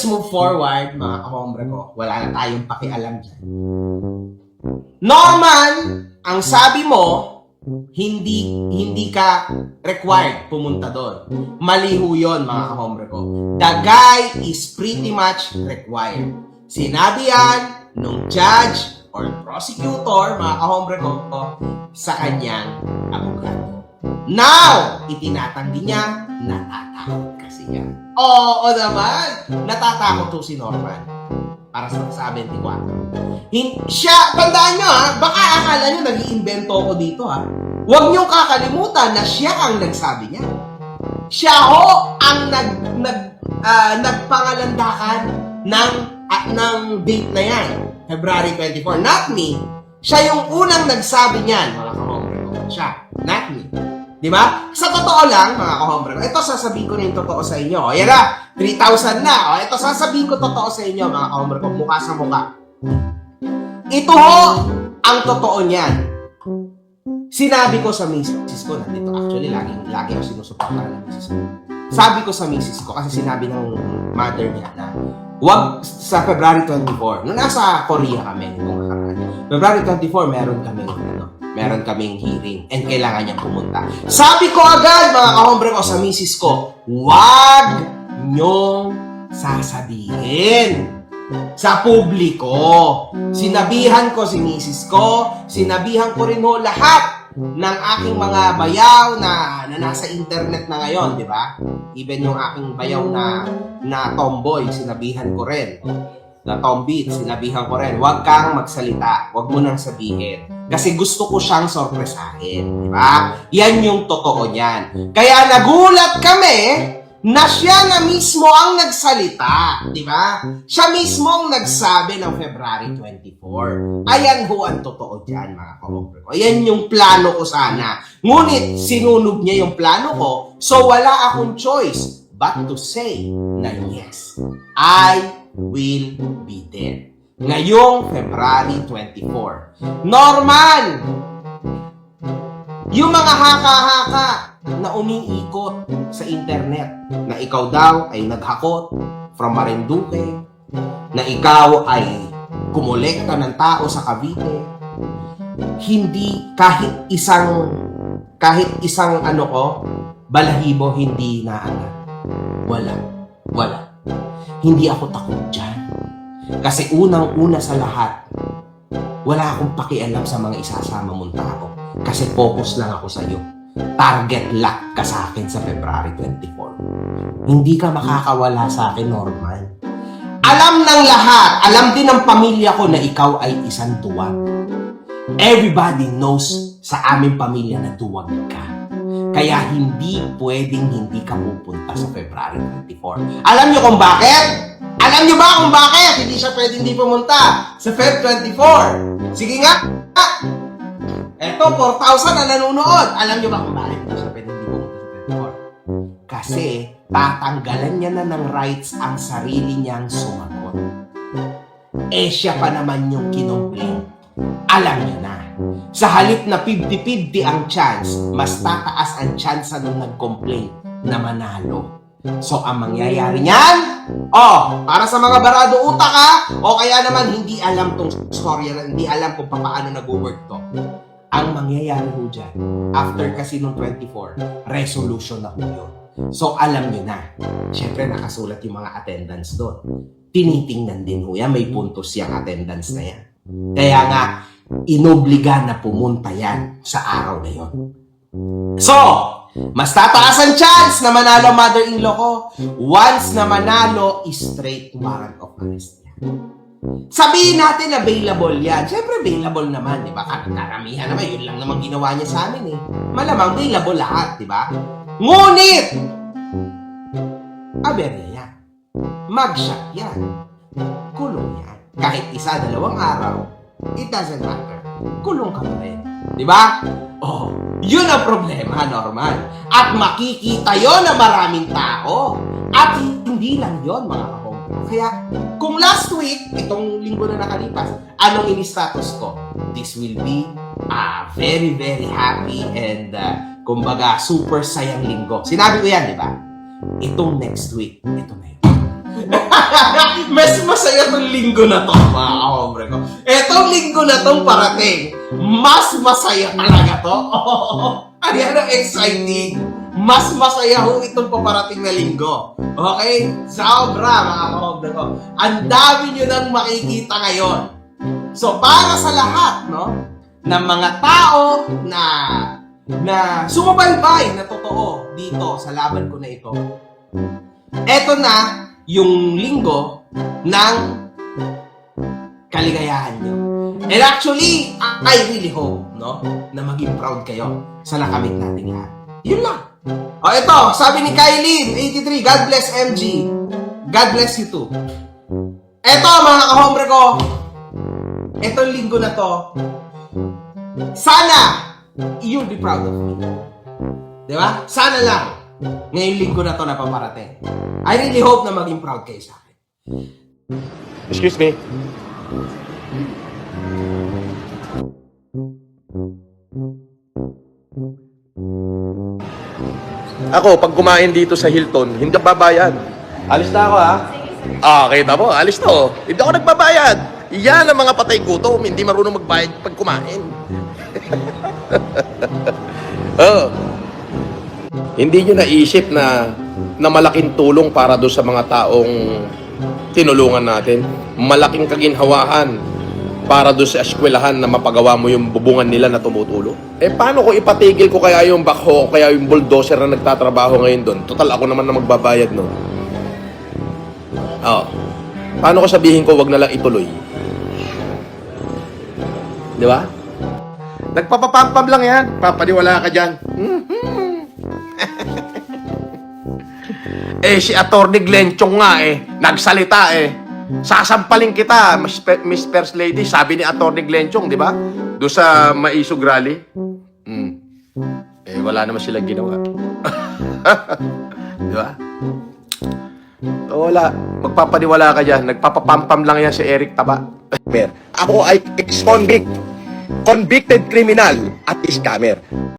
let's move forward, mga kahombre ko. Wala na tayong pakialam dyan. Norman, ang sabi mo, hindi ka required pumunta doon. Maliho yun, mga kahombre ko. The guy is pretty much required. Sinabi yan nung judge or prosecutor, mga kahombre ko, sa kanyang abogado. Now, itinatanggi niya, natatakot kasi yan. Oo naman, natatakot to si Norman. Para sa 74. Siya, tandaan nyo ha, baka akala nyo nag-iimbento ko dito ha. Huwag nyo kakalimutan na siya ang nagsabi niya. Siya ho ang nagpangalandakan ng date na yan. February 24. Not me. Siya yung unang nagsabi niyan, mga kahombre ko. Siya, not me. Diba? Sa totoo lang, mga kahombre ko, ito sasabihin ko na yung totoo sa inyo. O, yan na, 3,000 na. O, ito sasabihin ko totoo sa inyo, mga kahombre ko, mukha sa mukha. Ito ho, ang totoo niyan. Sinabi ko sa misis ko, nandito actually, lagi ako sinusuportahan ng misis ko. Sabi ko sa misis ko, kasi sinabi ng mother niya na, wag sa February 24, nung nasa Korea kami, nung February 24, meron kaming hearing and kailangan niyang pumunta. Sabi ko agad, mga kahombre ko, sa misis ko, wag niyong sasabihin sa publiko. Sinabihan ko si misis ko, sinabihan ko rin ho lahat ng aking mga bayaw na nasa internet na ngayon, di ba? Even yung aking bayaw na tomboy, sinabihan ko rin. Na tombit, sinabihan ko rin, huwag kang magsalita, huwag mo nang sabihin. Kasi gusto ko siyang sorpresahin, di ba? Yan yung totoo niyan. Kaya nagulat kami na siya na mismo ang nagsalita, di ba? Siya mismo ang nagsabi ng February 24. Ayan ho ang totoo dyan, mga kahombre ko. Ayan yung plano ko sana. Ngunit, sinunog niya yung plano ko, so wala akong choice but to say na yes, I will be there. Ngayong February 24. Norman! Yung mga haka-haka na umiikot sa internet na ikaw daw ay naghakot from Marinduque, na ikaw ay kumolekta ng tao sa Cavite, hindi kahit isang balahibo hindi naangat. Wala. Hindi ako takot dyan. Kasi unang-una sa lahat, wala akong pakialam sa mga isasama mong tao. Kasi focus lang ako sa iyo. Target lock ka sa akin sa February 24. Hindi ka makakawala sa akin, Norman. Alam ng lahat, alam din ng pamilya ko na ikaw ay isang duwag. Everybody knows sa aming pamilya na duwag ka. Kaya hindi pwedeng hindi ka pupunta sa February 24. Alam niyo kung bakit? Alam niyo ba kung bakit hindi siya pwedeng hindi pumunta sa Feb 24? Sige nga! Eto, 4,000 na nanonood. Alam niyo ba kung bakit hindi siya pwedeng hindi pumunta sa Feb 24? Kasi tatanggalan niya na ng rights ang sarili niyang sumagot. Siya pa naman yung kinomplain. Alam niyo na. Sa halip na 50-50 ang chance, mas tataas ang chance nung nag-complain na manalo. So, ang mangyayari niyan, para sa mga barado utak o kaya naman hindi alam tong story, hindi alam kung paano nag-work to. Ang mangyayari ho dyan, after kasi nung 24, resolution na ho yun. So, alam niyo na. Siyempre, nakasulat yung mga attendance doon. Tinitingnan din ho yan, may puntos yung attendance na yan. Kaya nga, inobliga na pumunta yan sa araw na yon. So, mas tataas ang chance na manalo mother-in-law ko once na manalo is straight warrant of arrest yan. Sabihin natin available yan. Siyempre available naman, di ba? Karamihan naman, yun lang naman ginawa niya sa amin eh. Malamang available lahat, di ba? Ngunit, aberya yan. Mag-shot yan. Kulong yan. Kahit isa, 2 araw, it doesn't matter. Kulong ka pa rin. Di ba? Yun ang problema, Norman. At makikita yon na maraming tao. At hindi lang yon, mga kahombre. Kaya, kung last week, itong linggo na nakalipas, anong ini-status ko? This will be a very, very happy and, kumbaga, super sayang linggo. Sinabi ko yan, di ba? Itong next week, ito na yun. Mas masaya tong linggo na to, mga kahombre ko. Etong linggo na tong parating, mas masaya talaga to. Ano yan ang exciting? Mas masaya ho itong paparating na linggo. Okay? Sobra, mga kahombre ko. Ang dami nyo nang makikita ngayon. So, para sa lahat, no? Ng mga tao na sumabaybay na totoo dito sa laban ko na ito. Eto na yung linggo ng kaligayahan nyo. And actually, I really hope, no, na maging proud kayo sa nakamit natin lahat. Yun lang. O ito, sabi ni Kylene, 83, God bless MG. God bless you too. Eto, mga kahombre ko, etong linggo na to, sana you'll be proud of me. Diba? Sana lang ngayong linggo na to na paparating. I really hope na maging proud kayo sa akin. Excuse me. Ako, pag kumain dito sa Hilton, hindi ako babayad. Alis na ako, ha? Kita mo, alis na ako. Hindi ako nagbabayad. Yan ang mga patay gutom, hindi marunong magbayad pag kumain. Hindi nyo naisip na malaking tulong para doon sa mga taong tinulungan natin. Malaking kaginhawahan para doon sa eskwelahan na mapagawa mo yung bubungan nila na tumutulo. Paano ko ipatigil ko kaya yung backhoe, kaya yung bulldozer na nagtatrabaho ngayon doon? Total, ako naman na magbabayad, no? Paano ko sabihin ko wag na lang ituloy? Di ba? Nagpapapampam lang yan. Papaniwala ka dyan. Si Atty. Glenn Chong nga nagsalita sasampalin kita, Miss First Lady, sabi ni Atty. Glenn Chong, di ba? Doon sa Maisog Rally. Wala naman silang ginawa. Di ba? Wala. Magpapaniwala ka dyan. Nagpapapampam lang yan si Eric Taba. Ako ay ex-convict, convicted criminal at scammer.